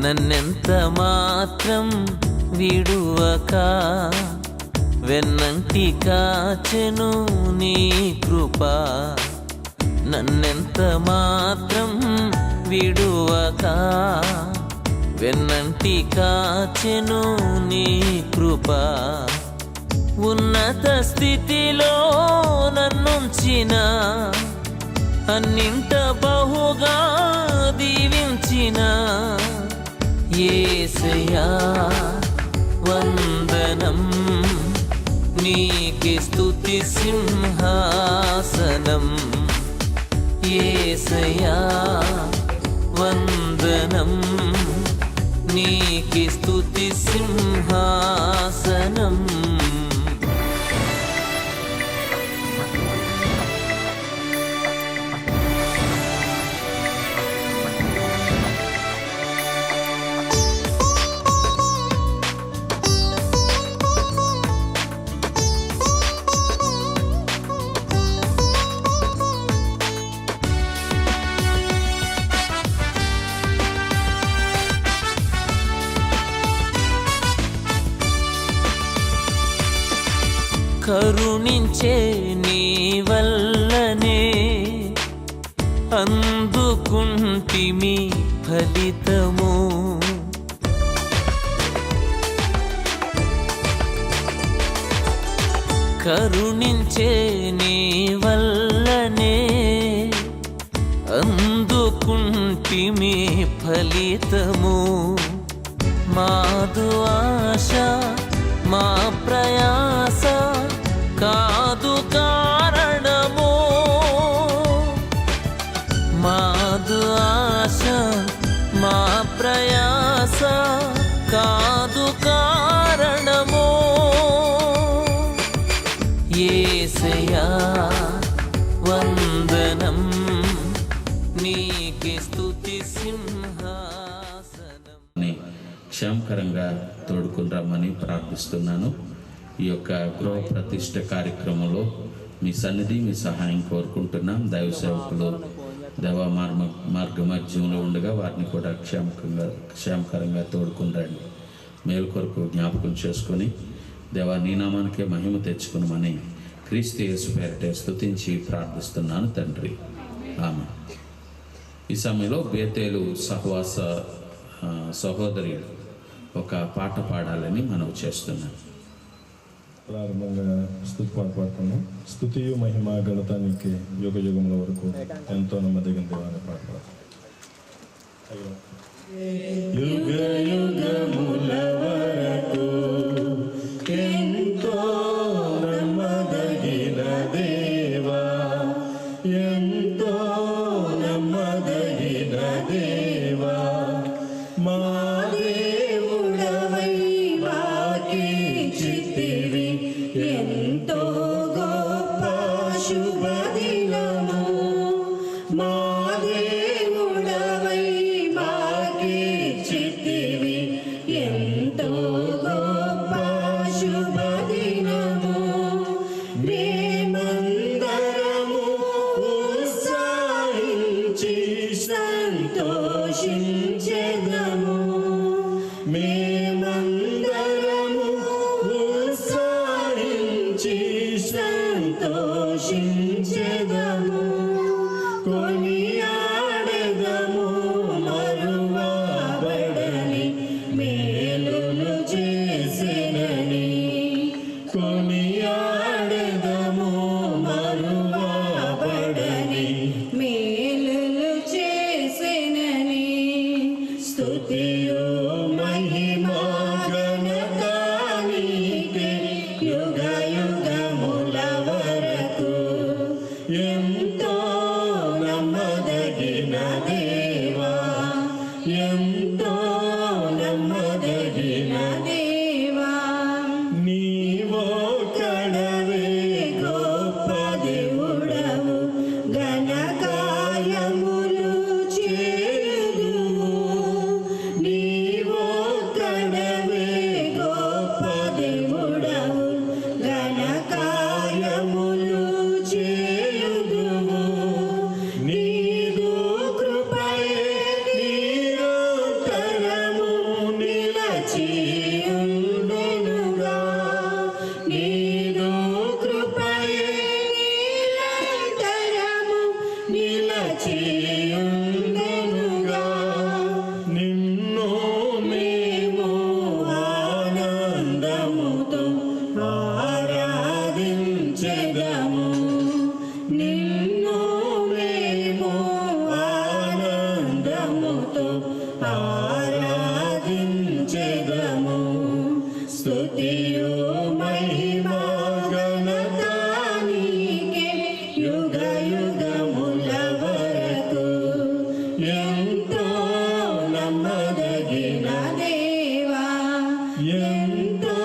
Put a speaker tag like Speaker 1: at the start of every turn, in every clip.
Speaker 1: నన్నెంత మాత్రం విడువక వెన్నంటి కాచెను నీ కృప. నన్నెంత మాత్రం విడువక వెన్నంటి కాచెను నీ కృప. ఉన్నత స్థితిలో నన్నుంచిన అన్నింట బహుగా దీవించిన యేసయ్యా వందనం. నీకే స్తుతి సింహాసనం. యేసయ్యా వందనం. నీకే స్తుతి సింహాసనం. కరుణించే నీ వల్లనే అందుకుంటిమి ఫలితము. కరుణించే నీ వల్లనే అందుకుంటిమి ఫలితము. మాదు ఆశ మా ప్రయాస కాదు కారణము. మాదు ఆశ మా ప్రయాస కాదు కారణము. యేసయ్యా వందనం. నీకే స్తుతి సింహాసనం.
Speaker 2: క్షేమకరంగా తోడుకుని రమ్మని ప్రార్థిస్తున్నాను. ఈ యొక్క గృహ ప్రతిష్ఠ కార్యక్రమంలో మీ సన్నిధి, మీ సహాయం కోరుకుంటున్నాం. దైవ సేవకులు దేవ మార్గమధ్యంలో ఉండగా వారిని కూడా క్షేమకరంగా తోడుకుని రండి. మేలు కొరకు జ్ఞాపకం చేసుకొని దేవా నీ నామానికే మహిమ తెచ్చుకునమని క్రీస్తు యేసు పేరిట స్తుతించి ప్రార్థిస్తున్నాను తండ్రి, ఆమేన్. ఈ సమయంలో బేతేలు సహవాస సహోదరి ఒక పాట పాడాలని మనం చేస్తున్నాం.
Speaker 3: ప్రారంభంగా స్తుతి పాట పాడుతున్నాం. స్తుతియు మహిమ ఘనత నీకే యుగ యుగముల వరకు ఎంతో నమ్మదగిన దేవాన్ని పాట పాడుతున్నాం. యుగ యుగముల వరకు ఎంతో నమ్మదగిన దేవా, ఎంతో నమ్మదగిన దేవా, మా దేవుడవై మాకిచ్చితివి ఎంతో గొప్ప శుభదినము. మా దేవుడవై మాకిచ్చితివి ఎంతో గొప్ప శుభదినము. మేమందరము ఉత్సాహించి సంతోషించెదము. మేమందరము ఉత్సాహించి సంతోషించెదము. కొనియాడెదము మరువబడని మేలులు చేసినని. కొనియాడెదము మరువబడని మేలులు చేసినని. స్తుతియు మహిమా ఘనత నీకే యుగ యుగముల వరకు ఎంతో నమ్మదగిన దేవా, ఎంతో నమ్మదగిన దేవా. నీవొక్కడవే గొప్ప దేవుడవు, ఘనకార్యములు చేయుదువు. నీవొక్కడవే గొప్ప దేవుడవు, ఘనకార్యములు చేయుదువు. నీదు కృపయే నిరంతరం నమ్మదగిన దేవా ఎంతో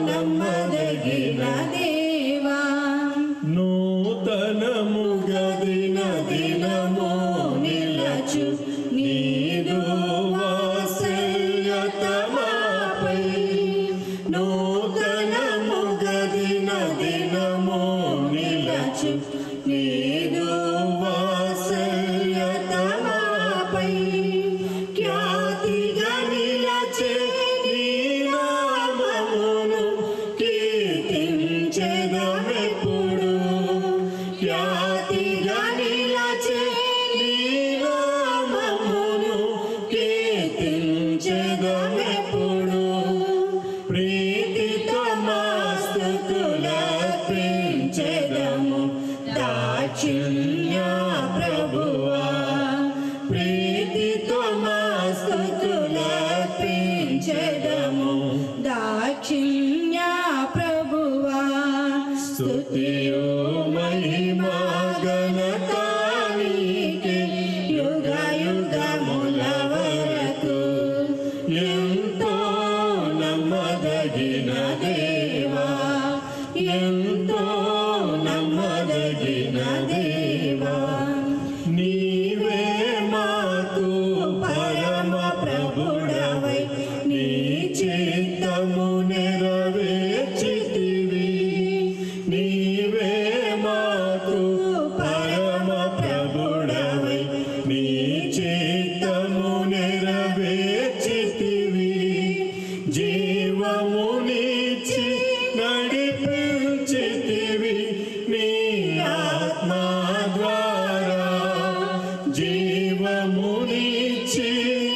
Speaker 3: నమ్మదగిన దేవా నూతనముగా దిన దినము నిలచు నీదు వాత్సల్యత మాపై నూతనముగా దిన దినము నిలచు నీదు వాత్సల్యత మాపై ఖ్యాతిగా నిలచే నీ నామమును కీర్తించెదమెప్పుడు ఖ్యాతిగా నిలచే నీ నామమును కీర్తించెదమెప్పుడు ప్రీతితో మా స్తుతులర్పించెదము దాక్షిణ్య ప్రభువా ప్రీతితో మా స్తుతులర్పించెదము దాక్షిణ్య ప్రభువా స్తుతియు మహిమా ఘనత నీకే యుగ యుగముల వరకు ఎంతో నమ్మదగిన దేవా ఎంతో నమ్మదగిన దేవా నీవే మాకు పరమ ప్రభుడవై నీ చిత్తము నెరవేర్చితివి నీవే మాకు పరమ ప్రభుడవై నీ చిత్తము నెరవేర్చితివి జీవమునిచ్చి నడిపించితివి నీ ఆత్మా ద్వారా జీవమునిచ్చి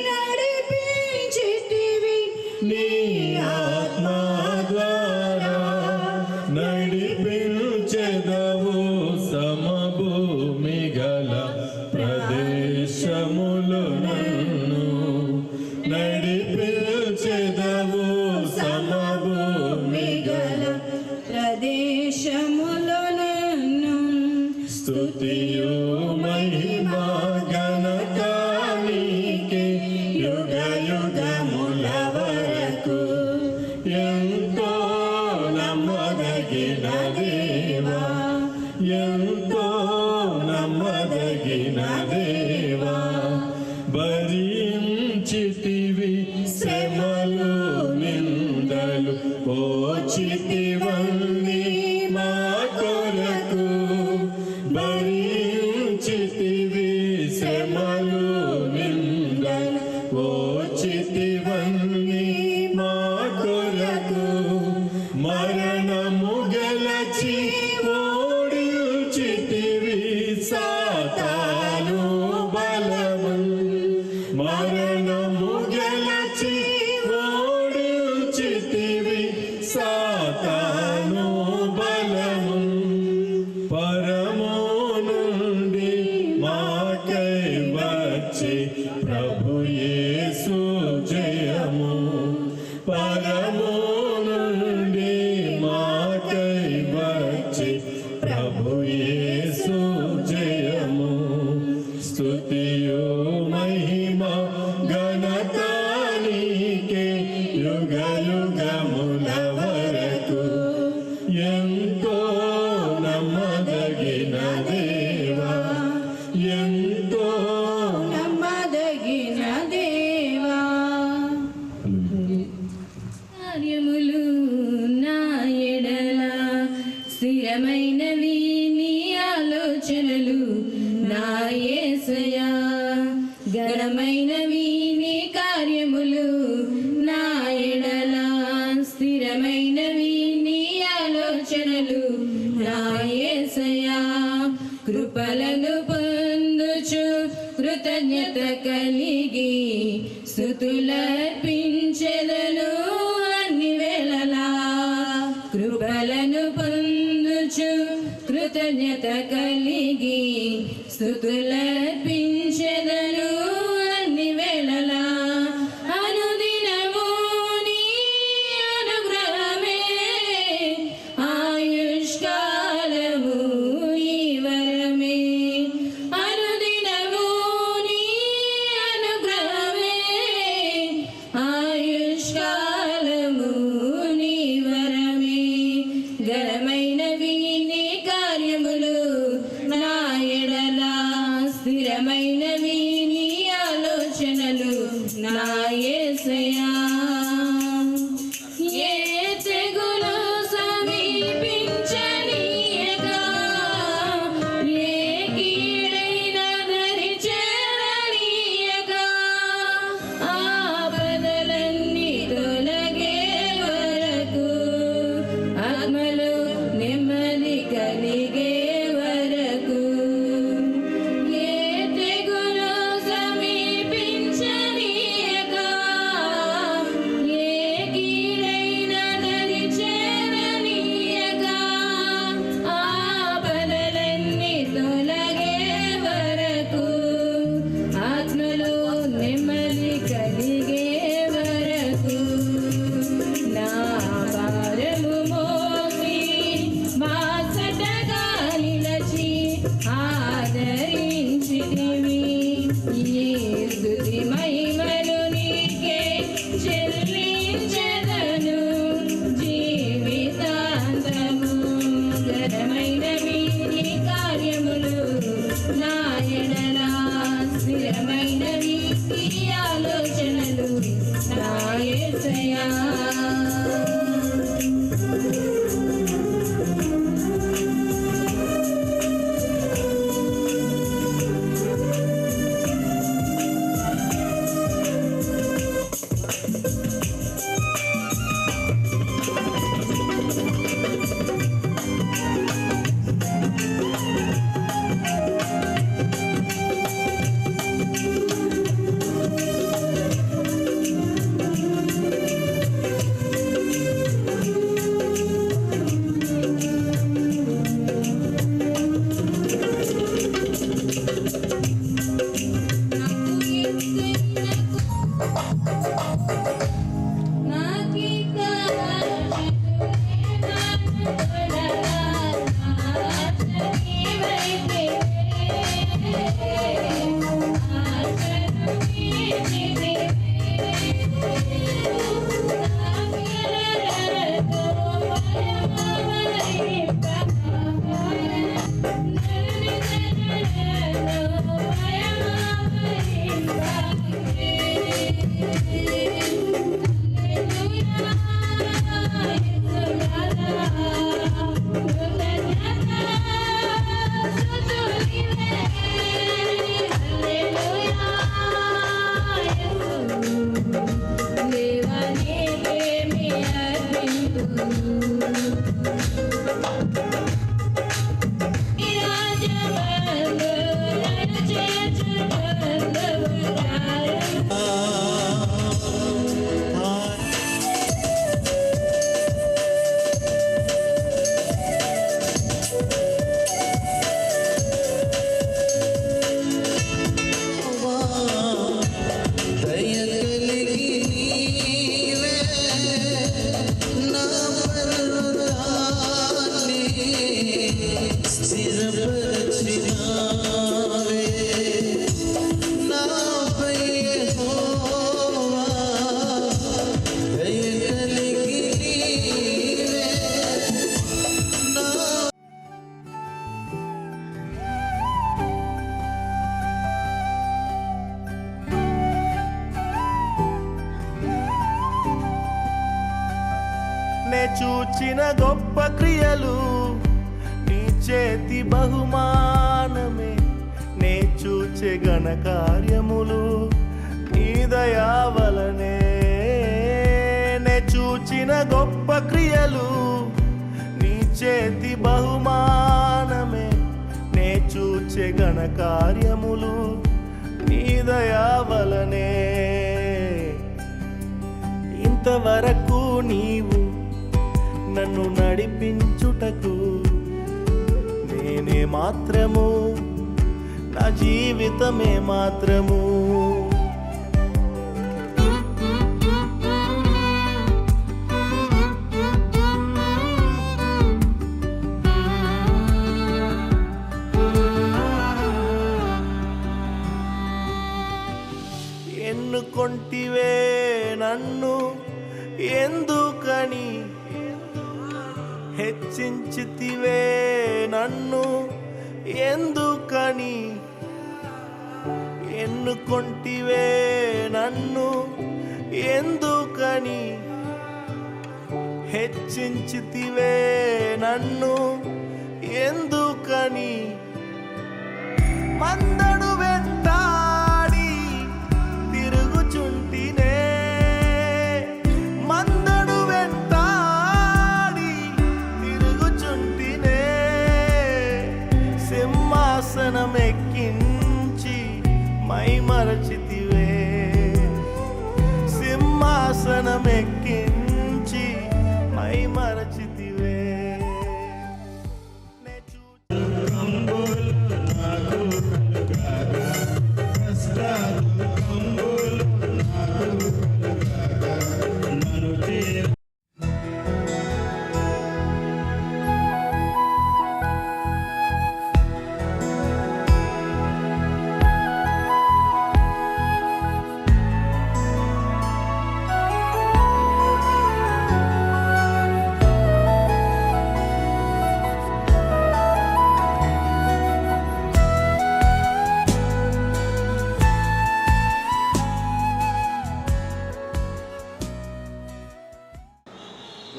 Speaker 3: నడిపించితివి నీ ఆత్మా ద్వారా నడిపించెదవు సమభూమి గల ప్రదేశములు నన్ను నడిపించెదవు సమభూమి గల ప్రదేశములు నన్ను స్తుతియు మహిమా ఘనత నీకే యుగ యుగముల వరకు ఎంతో నమ్మదగిన దేవా ఎంతో నమ్మదగిన దేవా భరించితివి శ్రమలు నిందలు పోచితివన్నీ మా కొరకు భరించితివి శ్రమలు నిందలు పోచితివన్నీ మా కొరకు మరణము గెలచి ఓడిచితివి సాతాను బలము మరణము గెలచి ఓడిచితివి సాతాను బలము పరము నుండి మాకై వచ్చి ప్రభు యేసు జయము పరము నుండి మాకై వచ్చి ప్రభు యేసు జయము స్తుతియు మహిమా ఘనత నీకే యుగ యుగముల వరకు ఎంతో నమ్మదగిన దేవా ఎంతో నమ్మదగిన దేవా
Speaker 4: కార్యములు నా ఎడల స్థిరమైనవి నీ ఆలోచనలు నా యేసయ్యా ఘనమైనవి నీ కార్యములు నా ఎడల స్థిరమైనవి నీ ఆలోచనలు నా యేసయ్యా కృపలను పొందుచు కృతజ్ఞత కలిగి స్తుతులర్పించెదను అన్ని వేళలా కృపలను పొందుచు కృతజ్ఞత కలిగి స్తుతులర్పించెదను అన్ని వేళలా అనుదినము నీ అనుగ్రహమే ఆయుష్కాలము ఈ వరమే అనుదినము నీ అనుగ్రహమే యేసయ్యా ఏ తెగులు సమీపించనీయగా ఏ కీడైన దరి చేరనీయగా ఆపదలన్నీ తొలగే వరకు ఆత్మలో నెమ్మది కలిగే వరకు ఏ తెగులు సమీపించనీయగా ఏ కీడైన దరి చేరనీయగా ఆపదలన్నీ తొలగే వరకు ఆత్మలో నెమ్మది కలిగే వరకు నా భారము మోసి బాసటగా నిలచి ఆదరించితివి ఈ స్తుతి మహిమలు నీకే చెల్లించెదను జీవితాంతము ఘనమైనవి నీ కార్యములు నా ఎడల స్థిరమైనవి ఈ ఆలోచనలు నా యేసయ్యా
Speaker 3: నే చూచిన గొప్ప క్రియలు నీ చేతి బహుమానమే నే చూచే ఘన కార్యములు నీ దయా వలనే నే చూచిన గొప్ప క్రియలు నీ చేతి బహుమానమే నే చూచే ఘన కార్యములు నీ దయా వలనే ఇంతవరకు నీవు నన్ను నడిపించుటకు నేనే మాత్రము నా జీవితమే మాత్రము ఎన్నుకొంటివే నన్ను ఎందుకని హెచ్చించితివే నన్ను ఎందుకని ఎన్నుకొంటివే నన్ను ఎందుకని హెచ్చించితివే నన్ను, ఎందుకని మందడు వెంటాడి తిరుగుచుంటినే, మందడు వెంటాడి తిరుగుచుంటినే, సింహాసనం ఎక్కించి మైమరచితివే, సింహాసనం ఎక్కించి మైమరచితివే.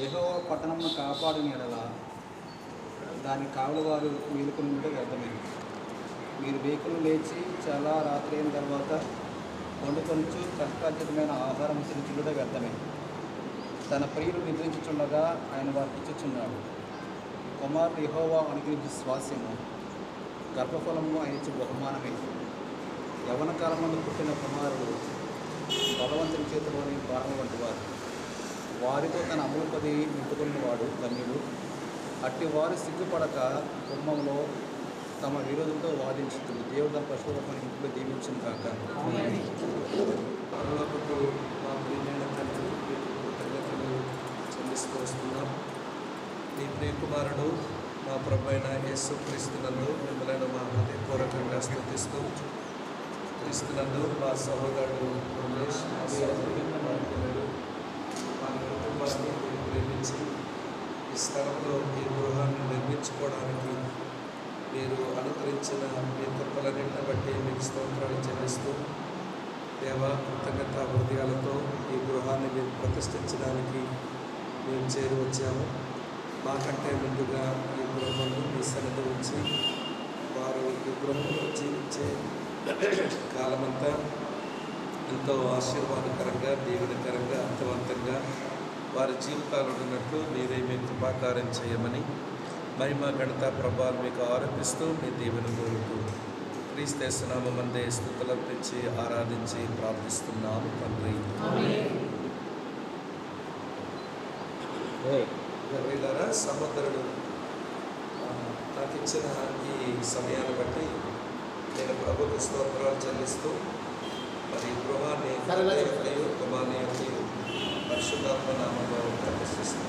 Speaker 5: యెహోవా పట్టణమును కాపాడిన యెడల దాని కావలివారు మేలుకొనుట వ్యర్థమే. మీరు వేకులు లేచి చాలా రాత్రి అయిన తర్వాత వండుకొనుచు కష్టార్జితమైన ఆహారం తిరుగుచుండుట వ్యర్థమే. తన ప్రియులు నిద్రించుచుండగా ఆయన వారికి ఇచ్చుచున్నాడు. కుమారుడు యెహోవా అనుగ్రహించు స్వాస్యము, గర్భఫలము ఆయన ఇచ్చు బహుమానమే. యవ్వన కాలమందు పుట్టిన కుమారుడు బలవంతుని చేతిలోని బాణం వంటి వారు. వారితో తన అమలుపది నింపుకున్నవాడు ధన్యుడు. అట్టి వారు సిగ్గుపడక కుటుంబంలో తమ విరోధులతో వాదించుతుంది. దేవుడు తన పశువులను ఇంట్లో దీవించును కాక.
Speaker 6: పరలోకపు మా ప్రియమైన తండ్రి, కృతజ్ఞతలు చెల్లిస్తూ వస్తున్నాం. నీ ప్రియకుమారుడు మా ప్రభు అయిన యేసు క్రీస్తునందు మిమ్మల్ని మా హృదయపూర్వకంగా స్తుతిస్తూ, క్రీస్తునందు మా సహోదరుడు రమేష్, మా సహోదరుడు మా పిల్లలు, మా కుటుంబాన్ని ప్రేమించి ఈ స్థలంలో ఈ గృహాన్ని నిర్మించుకోవడానికి మీరు అనుకరించిన మీ కృపలన్నింటిని బట్టి మీకు స్తోత్రాలు చెల్లిస్తూ, దేవా కృతజ్ఞత హృదయాలతో ఈ గృహాన్ని మేము ప్రతిష్ఠించడానికి మేము చేరి వచ్చాము. మాకంటే ముందుగా ఈ గృహమును మీ సన్నిధి ఉంచి వారు ఈ గృహంలో జీవించే కాలమంతా ఎంతో ఆశీర్వాదకరంగా, దీవెనకరంగా, అర్థవంతంగా వారి జీవితాలు ఉన్నట్లు మీరే మీకు కృపాకారం చేయమని మహిమ ఘనత ప్రభావాలు మీకు ఆరోపిస్తూ మీ దీవెన కోరుతూ క్రీస్తు నామమందే స్తుతులర్పించి ఆరాధించి ప్రార్థిస్తున్నాము తండ్రి. గర్వీలారా, సహోదరుడు నాకు ఇచ్చిన ఈ సమయాన్ని బట్టి నేను ప్రభుత్వ స్తోత్రాలు చెల్లిస్తూ మరి గృహాన్ని కుమార్ని పరిశుద్ధాత్మ నామంలో ప్రతిష్ఠిస్తున్నాను.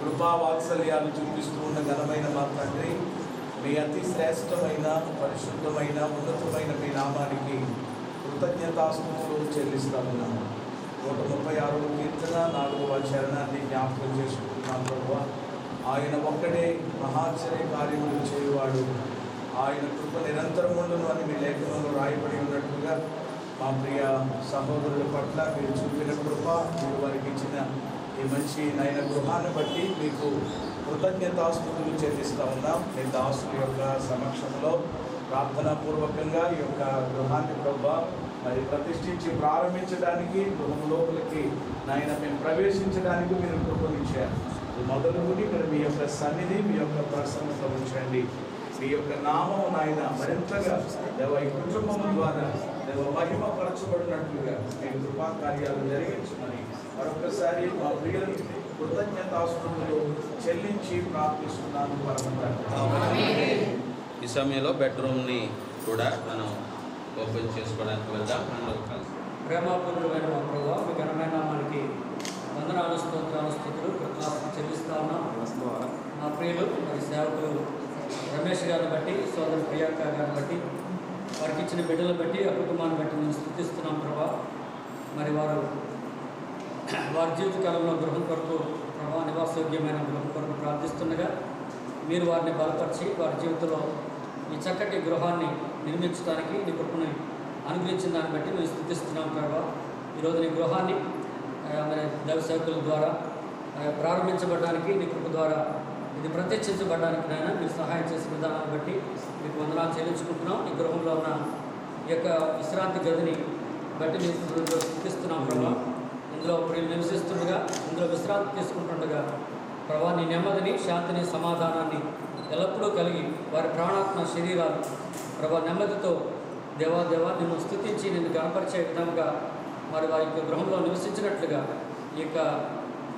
Speaker 7: కృపావాత్సల్యాలు చూపిస్తూ ఉన్న ఘనమైన మా తండ్రి, మీ అతి శ్రేష్టమైన, పరిశుద్ధమైన, ఉన్నతమైన మీ నామానికి కృతజ్ఞతాస్తుతులు చెల్లిస్తా ఉన్నాము. 136వ కీర్తన 4వ చరణాన్ని జ్ఞాపకం చేసుకుంటున్నాం. ప్రభువా, ఆయన ఒక్కడే మహాశ్చర్య కార్యములు చేయువాడు, ఆయన కృప నిరంతరం ఉండును అని మీ లేఖనంలో రాయబడి ఉన్నట్లుగా మా ప్రియ సహోదరుల పట్ల మీరు చూపిన కృప, మీరు వారికి ఇచ్చిన ఈ మంచి నయన గృహాన్ని బట్టి మీకు కృతజ్ఞతాస్తుతులు చెల్లిస్తూ ఉన్నాం. మీ దాసుల యొక్క సమక్షంలో ప్రార్థనాపూర్వకంగా ఈ యొక్క గృహాన్ని ప్రభా మరి ప్రతిష్ఠించి ప్రారంభించడానికి, గృహం లోపలికి నాయన మేము ప్రవేశించడానికి మీరు కృపనిచ్చారు. మొదలుకొని మరి మీ యొక్క సన్నిధి, మీ యొక్క ప్రసన్నత ఉంచండి. మీ యొక్క నామం నాయన మరింతగా దేవ ఈ కుటుంబం ద్వారా దేవ మహిమపరచబడినట్లుగా మీ కృపా కార్యాలు జరిగించమని మరొకసారి మా ప్రియులను కృతజ్ఞతాస్తుతులు చెల్లించి ప్రార్థిస్తున్నాను పరమతండ్రి.
Speaker 2: ఈ సమయంలో బెడ్రూమ్ని కూడా మనం ఓపెన్ చేసుకోవడానికి వెళ్దాం.
Speaker 8: ప్రేమపూర్వమైన మా ప్రభావ మీ ఘనమైన మనకి వందనాలు, స్తోత్రాలు, స్థుతులు, కృతజ్ఞతలు చెల్లిస్తా ఉన్నాం. మా ప్రియులు మరి సేవకులు రమేష్ గారిని బట్టి, సోదరు ప్రియాంక గారిని బట్టి, వారికి ఇచ్చిన బిడ్డలు బట్టి, ఆ కుటుంబాన్ని బట్టి మేము స్థుతిస్తున్నాం ప్రభా. మరి వారి జీవితకాలంలో గృహం కొరకు ప్రభా, నివాసయోగ్యమైన గృహం కొరకు ప్రార్థిస్తుండగా మీరు వారిని బలపరిచి వారి జీవితంలో ఈ చక్కటి గృహాన్ని నిర్మించడానికి నీ కృపను అనుగ్రహించిన దాన్ని బట్టి మేము స్థుతిస్తున్నాం ప్రభా. ఈరోజు నీ గృహాన్ని మరి దైవ సేవకుల ద్వారా ప్రారంభించబడడానికి నీ కృప ద్వారా ఇది ప్రత్యక్షించబడడానికి నాయన మీరు సహాయం చేసిన విధానాన్ని బట్టి మీకు వందనాలు చెల్లించుకుంటున్నాం. ఈ గృహంలో ఉన్న ఈ యొక్క విశ్రాంతి గదిని బట్టి మేము స్థుతిస్తున్నాం ప్రభా. ఇందులో ప్రియులు నివసిస్తుండగా, ఇందులో విశ్రాంతి తీసుకుంటుండగా ప్రభా, నీ నెమ్మదిని, శాంతిని, సమాధానాన్ని ఎల్లప్పుడూ కలిగి వారి ప్రాణాత్మ శరీరాలు ప్రభా నెమ్మదితో దేవా నిన్ను స్తుతించి నిన్ను గణపరిచే విధంగా మరి వారి యొక్క గృహంలో నివసించినట్లుగా ఈ యొక్క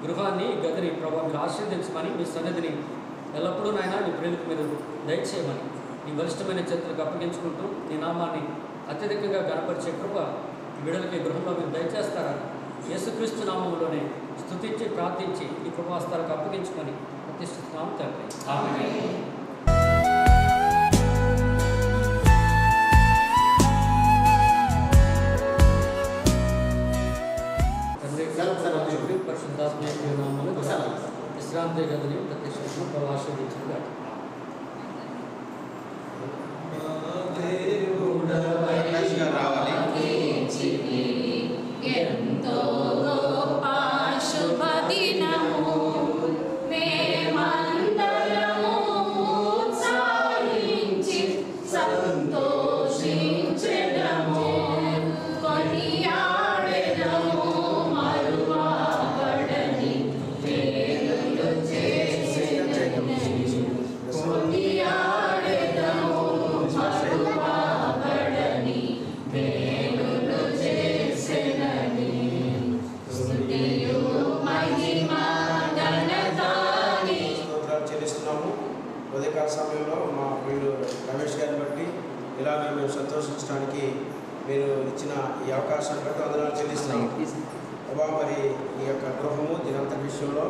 Speaker 8: గృహాన్ని, ఈ గదిని ప్రభా మీరు ఆశీర్వదించమని, మీ సన్నిధిని ఎల్లప్పుడూ నాయన నీ ప్రియులకు మీరు దయచేయమని నీ బలిష్టమైన చేతులకు అప్పగించుకుంటూ నీ నామాన్ని అత్యధికంగా గణపరిచే కృప బిడ్డలకి గృహంలో మీరు దయచేస్తారని యేసుక్రీస్తు నామములోనే స్తుతించి ప్రార్థించి ఈ కృపాస్తాలకు అప్పగించుకొని ప్రతిష్ఠిస్తున్నాము తండ్రి. ఆమేన్. పరిశుద్ధాత్మ నామములో విశ్రాంతి గదిని ప్రతిష్ఠించిన ప్రవాసీగా
Speaker 4: ఎంతో గొప్ప శుభదినము మేమందరము ఉత్సాహించి సంతోషించెదము, కొనియాడెదము మరువబడని మేలులు చేసెదము, కొనియాడెదము మరువబడని మేలులు చేసెదము. స్తుతియు మహిమ ఘనతని
Speaker 9: స్తోత్రాలు చెల్లిస్తున్నాము. ఉదయకాల సమయంలో మా ప్రియుడు రమేష్ గారిని బట్టి ఇలాగ మేము సంతోషించడానికి మీరు ఇచ్చిన ఈ అవకాశాన్ని బట్టి వందనాలు చెల్లిస్తున్నాము. అబ్బా, మరి ఈ యొక్క గృహము దీనంతటి విషయంలో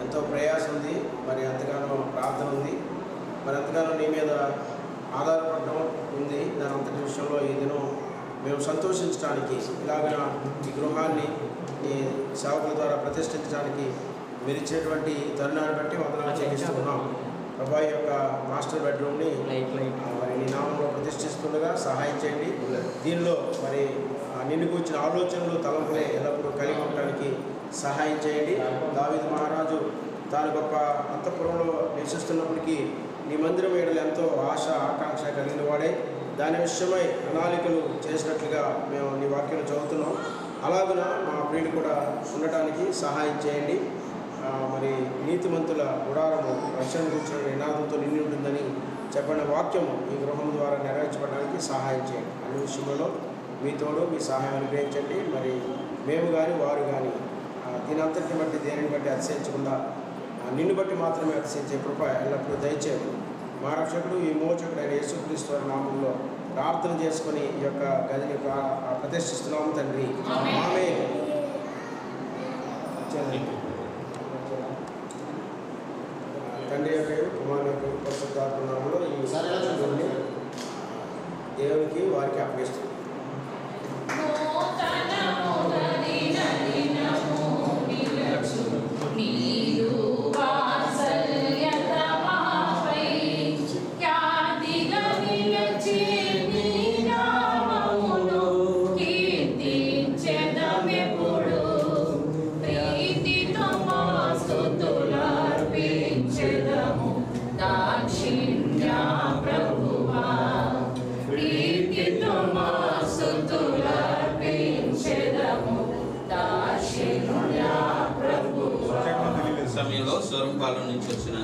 Speaker 9: ఎంతో ప్రయాసం ఉంది, మరి ఎంతగానో ప్రార్థన ఉంది, మరి ఎంతగానో నీ మీద ఆధారపడడం ఉంది. దాని అంతటి విషయంలో ఈ దినం మేము సంతోషించడానికి ఇలాగ ఈ గృహాన్ని ఈ సేవకుల ద్వారా ప్రతిష్ఠించడానికి మీరు ఇచ్చేటువంటి తరుణాన్ని బట్టి వందనాలు చెల్లిస్తున్నాం. ప్రభా, యొక్క మాస్టర్ బెడ్రూమ్ని మరి నీ నామంలో ప్రతిష్ఠిస్తుండగా సహాయం చేయండి. దీనిలో మరి నిన్ను కూర్చిన ఆలోచనలు, తలంపులే ఎల్లప్పుడూ కలిగి ఉండడానికి సహాయం చేయండి. దావీదు మహారాజు తాను గొప్ప అంతఃపురంలో నివసిస్తున్నప్పటికీ నీ మందిరం వేడలు ఎంతో ఆశ, ఆకాంక్ష కలిగిన వాడే. దాని విషయమై ప్రణాళికలు చేసినట్లుగా మేము నీ వాక్యం చదువుతున్నాం. అలాగున మా ప్రియుడు కూడా ఉండటానికి సహాయం చేయండి. మరి నీతిమంతుల గుడారము రక్షణ గురించిన నినాదంతో నిండి ఉంటుందని చెప్పిన వాక్యము ఈ గృహం ద్వారా నెరవేర్చబడడానికి సహాయం చేయండి. అన్ని విషయంలో మీ తోడు, మీ సహాయం అనుగ్రహించండి. మరి మేము కానీ వారు కానీ దీనంతటిని బట్టి దేనిని బట్టి అతిశయించకుండా నిన్ను బట్టి మాత్రమే అతిశయించే కృప ఎల్లప్పుడూ దయచేయండి. మా రక్షకుడు ఈ మోచకుడైన యేసుక్రీస్తు వారి నామంలో ప్రార్థన చేసుకుని ఈ యొక్క గదిని ప్రతిష్ఠిస్తున్నాము తండ్రి. ఆమేన్. తండ్రి యొక్క కుమారుని యొక్క పరిశుద్ధాత్మ నామములో ఈ గదిని దేవునికి వారికి అప్పగిస్తుంది.
Speaker 4: దాక్షిణ్య ప్రభువా ప్రీతితో
Speaker 2: స్వరంపాలెం నుంచి వచ్చిన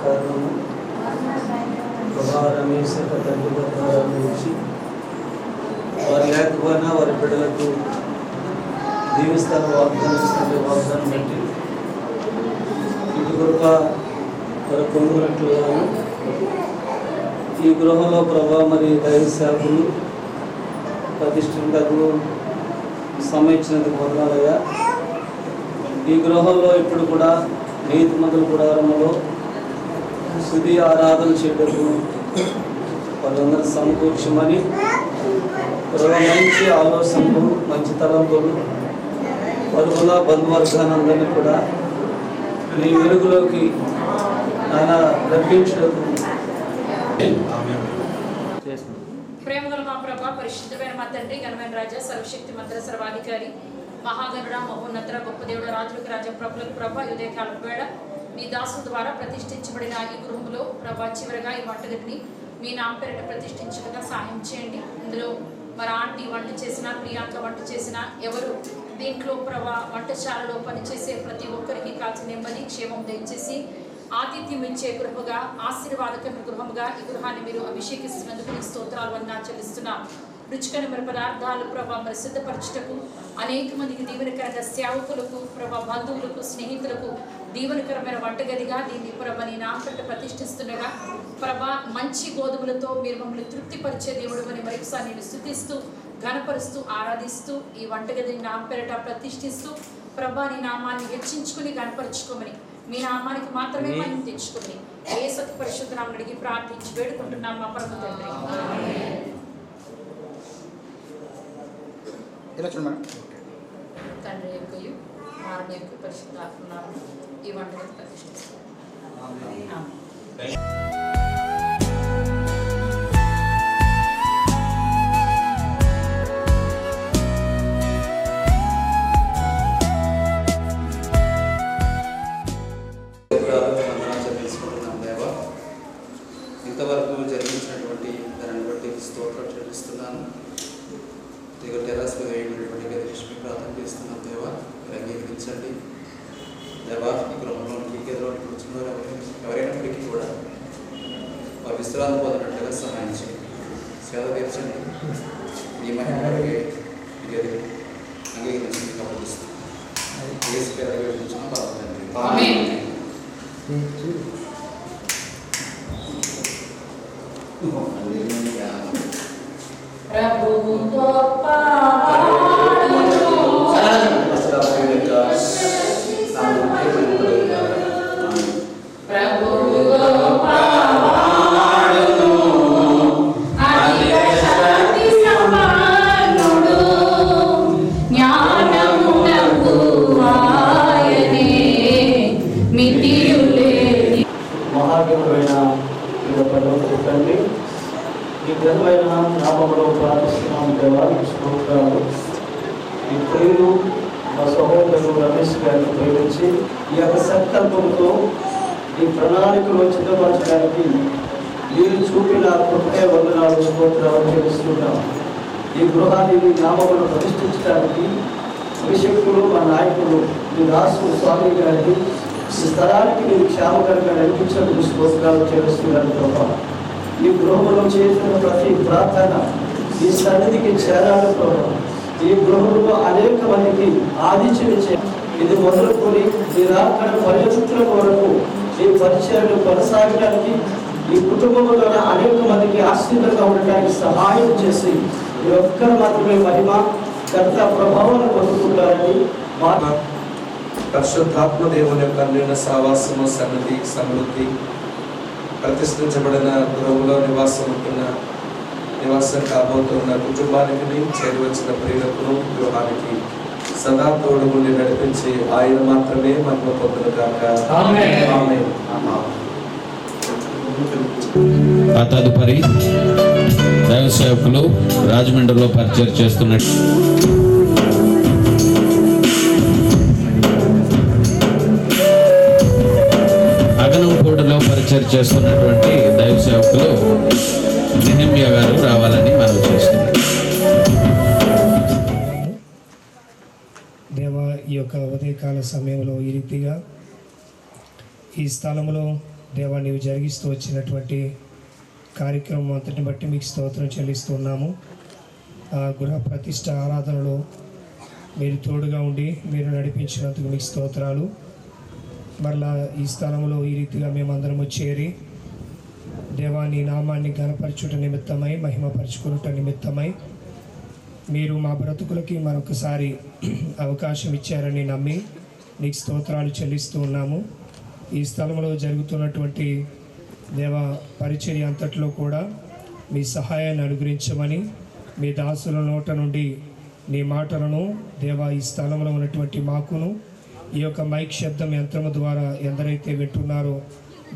Speaker 10: కారణము రమేష్ తండ్రి నుంచి వారు లేకపోయినా వారి బిడ్డలకు దీవిస్తాను వాగ్దానం బట్టి ఇటు కృప వారు పొందినట్లుగాను ఈ గృహంలో ప్రభా మరి దైవ సేవకులు ప్రతిష్ఠించకు సమయించినందుకు వందనాలయ్యా. ఈ గృహంలో ఇప్పుడు కూడా నీతిమంతుల గుడారంలో స్తుతి ఆరాధన చేయటకు వాళ్ళందరూ సమకూర్చమని మంచి ఆలోచనలు మంచి తలంపులు వరుగుల బంధువర్గానందరినీ కూడా నీ వెలుగులోకి ఆయన రప్పించటకు
Speaker 4: ప్రేమగల మా ప్రభా, పరిశుద్ధమైన మా తండ్రి, ఘనమైన రాజా, సర్వశక్తి మంత్ర సర్వాధికారి, మహాగణుడ, మహోన్నత, గొప్ప దేవుడు, రాజులకు రాజా, ప్రభులకు ప్రభా, ఉదయకాల వేళ నీ దాసుల ద్వారా ప్రతిష్ఠించబడిన ఈ గృహంలో ప్రభా చివరిగా ఈ వంటగదిని మీ నామ పేరిట ప్రతిష్ఠించగా సహాయం చేయండి. ఇందులో మరి ఆంటీ వంట చేసిన, ప్రియాంక వంట చేసిన, ఎవరు దీంట్లో ప్రభా వంటశాలలో పనిచేసే ప్రతి ఒక్కరికి కాచి నెమ్మది క్షేమం దయచేసి ఆతిథ్యం ఇచ్చే గృహముగా, ఆశీర్వాదకమైన గృహముగా ఈ గృహాన్ని మీరు అభిషేకిస్తున్నందుకు నీ స్తోత్రాలు వందనాలు చెల్లిస్తున్నాం. రుచికరమైన పదార్థాలు ప్రభా మరి సిద్ధపరచుటకు, అనేక మందికి దీవెనకరంగా సేవకులకు, ప్రభా బంధువులకు, స్నేహితులకు దీవెనకరమైన వంటగదిగా దీన్ని ప్రభా నీ నామపేట ప్రతిష్ఠిస్తుండగా ప్రభా మంచి గోధుమలతో మీరు మమ్మల్ని తృప్తిపరిచే దేవుడు అని మరొకసారి నేను స్తుతిస్తూ, ఘనపరుస్తూ, ఆరాధిస్తూ ఈ వంటగదిని నామపేట ప్రతిష్ఠిస్తూ ప్రభా నీ నామాన్ని హెచ్చించుకుని ఘనపరుచుకోమని, మీ నామానికి మాత్రమే మనం తెచ్చుకుని యేసు పరిశుద్ధ నామమున అడిగి ప్రార్థించి వేడుకుంటున్నాం మా పరమ తండ్రి. తండ్రి యొక్కయు కుమారుని యొక్క పరిశుద్ధాత్మ నామమున ఈ వంటగది ప్రతిష్ఠిస్తాం.
Speaker 5: ఇంతవరకు జరిగించినటువంటి దాన్ని బట్టి స్తోత్రం చెల్లిస్తున్నాను. ఇక టెర్రస్ మీద వేయబడినటువంటి గదిలక్ష్మి ప్రార్థన చేస్తున్నాను. దేవా మీరు అంగీకరించండి. దేవా ఈ గృహంలోనికి గదిలోకి కూర్చున్న ఎవరైనప్పటికీ కూడా వారి విశ్రాంతి పొందినట్టుగా సహాయం చేయండి, సేవ తీర్చండి. ఈ మహిళకి ఈ గది అంగీకరించండి గమనిస్తాను. ఏసు పేరు వేయించిన బాగుందండి.
Speaker 4: ప్రభువుతో
Speaker 10: మహాగణమైన తండ్రి, ఈ ఘనమైన నామములో ప్రార్థిస్తున్నాము దేవా. స్తోత్రాలు. ఈ ప్రియులు మా సహోదరుడు రమేష్ గారిని ప్రేమించి ఈ యొక్క సంకల్పంతో ఈ ప్రణాళికలో సిద్ధపరచడానికి మీరు చూపిన కృపకే వందనాలు, స్తోత్రాలు చెల్లిస్తున్నాం. ఈ గృహాన్ని మీ నామమును ప్రతిష్ఠించడానికి అభిషేకులు మా నాయకులు మీ దాసు స్వామి గారికి ఈ స్థలానికి మీరు క్షేమకరంగా నడిపించడానికి స్తోత్రాలు చెల్లిస్తున్నాను ప్రభా. ఈ గృహంలో చేసిన ప్రతి ప్రార్థన ఈ సన్నిధికి చేరాలి ప్రభా. ఈ గృహంలో అనేక మందికి ఆదిత్యమిచ్చే ఇది మొదలుకొని ఈ రాకడ పరిస్థితుల వరకు ఈ పరిచయాలు కొనసాగడానికి ఈ కుటుంబంలో అనేక మందికి ఆశ్చర్యంగా ఉండడానికి సహాయం చేసి ఈ ఒక్కరు మాత్రమే మహిమ కర్త ప్రభావాన్ని పొందుకుంటారని
Speaker 6: పరిశుద్ధాత్మ దేవుని యొక్క నిన్న సావాసము, సన్నిధి, సమృద్ధి, ప్రతిష్ఠించబడిన గృహంలో నివాసం కాబోతున్న కుటుంబానికి, చేరి వచ్చిన ప్రియులకు, గృహానికి సదా తోడు నుండి నడిపించి ఆయన మాత్రమే మహిమ పొందును గాక. ఆమేన్.
Speaker 2: ఆ తదుపరి దైవ సేవకులు రాజమండ్రిలో పరిచయం చేస్తున్నట్టు అగనంపూడిలో పరిచయం చేస్తున్నటువంటి దైవ సేవకులు నెహెమ్యా గారు రావాలని మనం చేస్తున్నాం.
Speaker 11: దేవ, ఈ యొక్క ఉదయకాల సమయంలో ఈ రీతిగా ఈ స్థలంలో దేవా నీవు జరిగిస్తూ వచ్చినటువంటి కార్యక్రమం అంతటిని బట్టి మీకు స్తోత్రం చెల్లిస్తున్నాము. గృహ ప్రతిష్ట ఆరాధనలో మీరు తోడుగా ఉండి మీరు నడిపించినందుకు మీకు స్తోత్రాలు. మరలా ఈ స్థలంలో ఈ రీతిగా మేమందరము చేరి దేవా నీ నామాన్ని ఘనపరచుట నిమిత్తమై మహిమపరచుకునుట నిమిత్తమై మీరు మా బ్రతుకులకి మరొకసారి అవకాశం ఇచ్చారని నమ్మి నీకు స్తోత్రాలు చెల్లిస్తూ ఉన్నాము. ఈ స్థలంలో జరుగుతున్నటువంటి దేవ పరిచర్య అంతట్లో కూడా మీ సహాయాన్ని అనుగ్రహించమని మీ దాసుల నోట నుండి నీ మాటలను దేవా ఈ స్థలంలో ఉన్నటువంటి మాకును ఈ యొక్క మైక్ శబ్దం యంత్రము ద్వారా ఎందరైతే వింటున్నారో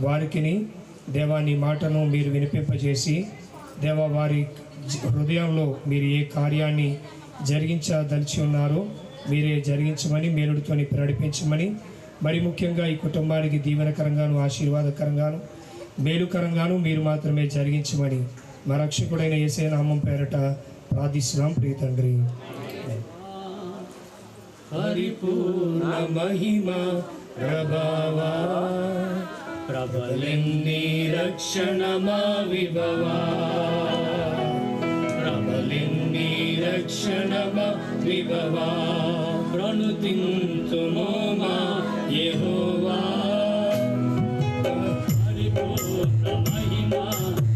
Speaker 11: వారికిని దేవా నీ మాటను మీరు వినిపింపజేసి దేవా వారి హృదయంలో మీరు ఏ కార్యాన్ని జరిగించదలిచి ఉన్నారో మీరే జరిగించమని మేలుడితో నడిపించమని, మరి ముఖ్యంగా ఈ కుటుంబానికి దీవెనకరంగాను ఆశీర్వాదకరంగాను మేలుకరంగాను మీరు మాత్రమే జరిగించమని మా రక్షకుడైన యేసయ్య నామం పేరట ప్రార్థిస్తున్నాం ప్రియ తండ్రి. పరిపూర్ణ మహిమ ప్రభావా ప్రబలింది రక్షణ మా విభవా, ప్రబలింది రక్షణ మా విభవా, ప్రణుతింతుమో మా యెహోవా. పరిపూర్ణ మహిమ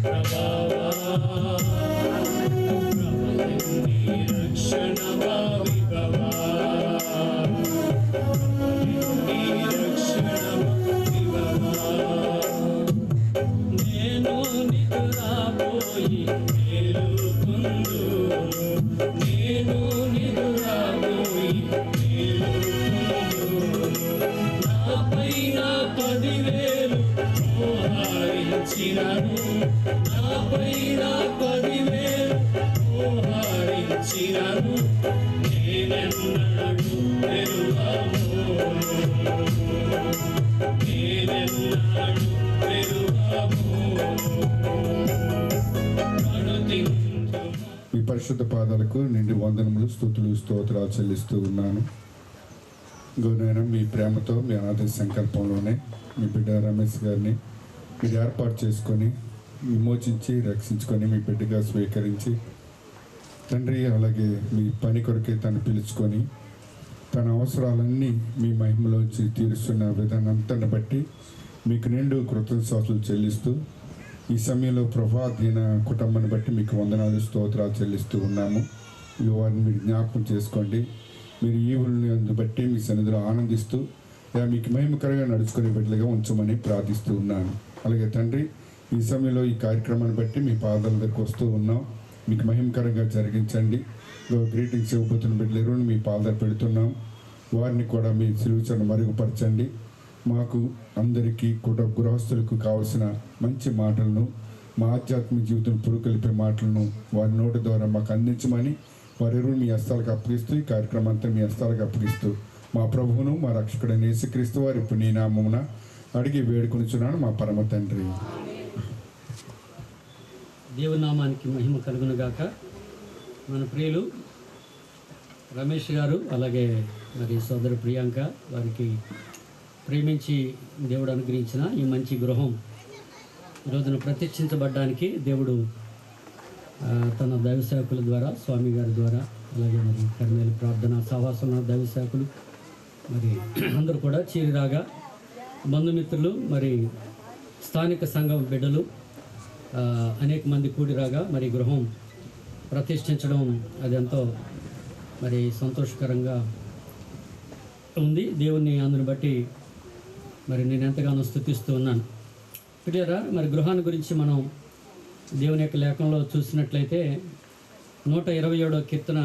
Speaker 11: ప్రభావా ప్రబలింది రక్షణ మా విభవా, ప్రబలింది రక్షణ మా విభవా. నేను నిదురాపోయి మేలుకొందు, నేను నిదురాపోయి మేలుకొందు, నాపైన 10,000 మోహరించినను, నాపైన 10,000 మోహరించినను, నేనెన్నడూ పెరుగబోను, నేనెన్నడూ
Speaker 12: మీ పరిశుద్ధ పాదాలకు నిండి వందనములు స్తుతులు స్తోత్రాలు చెల్లిస్తూ ఉన్నాను. గౌరవైన మీ ప్రేమతో మీ అనాథ సంకల్పంలోనే మీ బిడ్డ రమేష్ గారిని మీరు ఏర్పాటు చేసుకొని విమోచించి రక్షించుకొని మీ బిడ్డగా స్వీకరించి తండ్రి అలాగే మీ పని కొరకే తను పిలుచుకొని తన అవసరాలన్నీ మీ మహిమలోంచి తీరుస్తున్న విధానంతని బట్టి మీకు నిండు కృతజ్ఞతలు చెల్లిస్తూ ఈ సమయంలో ప్రభా దీన కుటుంబాన్ని బట్టి మీకు వందనాలు స్తోత్రాలు చెల్లిస్తూ ఉన్నాము. వారిని మీరు జ్ఞాపకం చేసుకోండి. మీరు ఈవుల్ని బట్టి మీ సన్నిధిలో ఆనందిస్తూ మీకు మహిమకరంగా నడుచుకునే బిడ్డలుగా ఉంచమని ప్రార్థిస్తూ ఉన్నాను. అలాగే తండ్రి ఈ సమయంలో ఈ కార్యక్రమాన్ని బట్టి మీ పాదాల దగ్గరకు వస్తూ ఉన్నాం. మీకు మహిమకరంగా జరిగించండి. గ్రీటింగ్స్ ఇవ్వబోతున్న బిడ్డలు మీ పాదాలు పెడుతున్నాం. వారిని కూడా మీ సిలువచరణ మరుగుపరచండి. మాకు అందరికీ కూడా గృహస్థులకు కావలసిన మంచి మాటలను మా ఆధ్యాత్మిక జీవితం పురుకొల్పే మాటలను వారి నోటి ద్వారా మాకు అందించమని వారెవరు మీ హస్తాలకు అప్పగిస్తూ ఈ కార్యక్రమం అంతా మీ హస్తాలకు అప్పగిస్తూ మా ప్రభువును మా రక్షకుడైన యేసుక్రీస్తు వారి పుణ్య నామమున అడిగి వేడుకొనిచున్నాను మా పరమ తండ్రి.
Speaker 8: దేవునామానికి మహిమ కలుగునుగాక. మన ప్రియులు రమేష్ గారు అలాగే మరి సోదరు ప్రియాంక వారికి ప్రేమించి దేవుడు అనుగ్రహించిన ఈ మంచి గృహం ఈరోజున ప్రతిష్ఠించబడ్డానికి దేవుడు తన దైవ సేవకుల ద్వారా స్వామి గారి ద్వారా అలాగే మరి కర్మేలు ప్రార్థన సహవాసంలో దైవ సేవకులు మరి అందరూ కూడా చీరిరాగా బంధుమిత్రులు మరి స్థానిక సంఘం బిడ్డలు అనేక మంది కూడిరాగా మరి గృహం ప్రతిష్ఠించడం అదెంతో మరి సంతోషకరంగా ఉంది. దేవుణ్ణి అందుని బట్టి మరి నేను ఎంతగానో స్తుతిస్తూ ఉన్నాను. పిల్లరా మరి గృహాన్ని గురించి మనం దేవుని యొక్క లేఖనంలో చూసినట్లయితే 127వ కీర్తన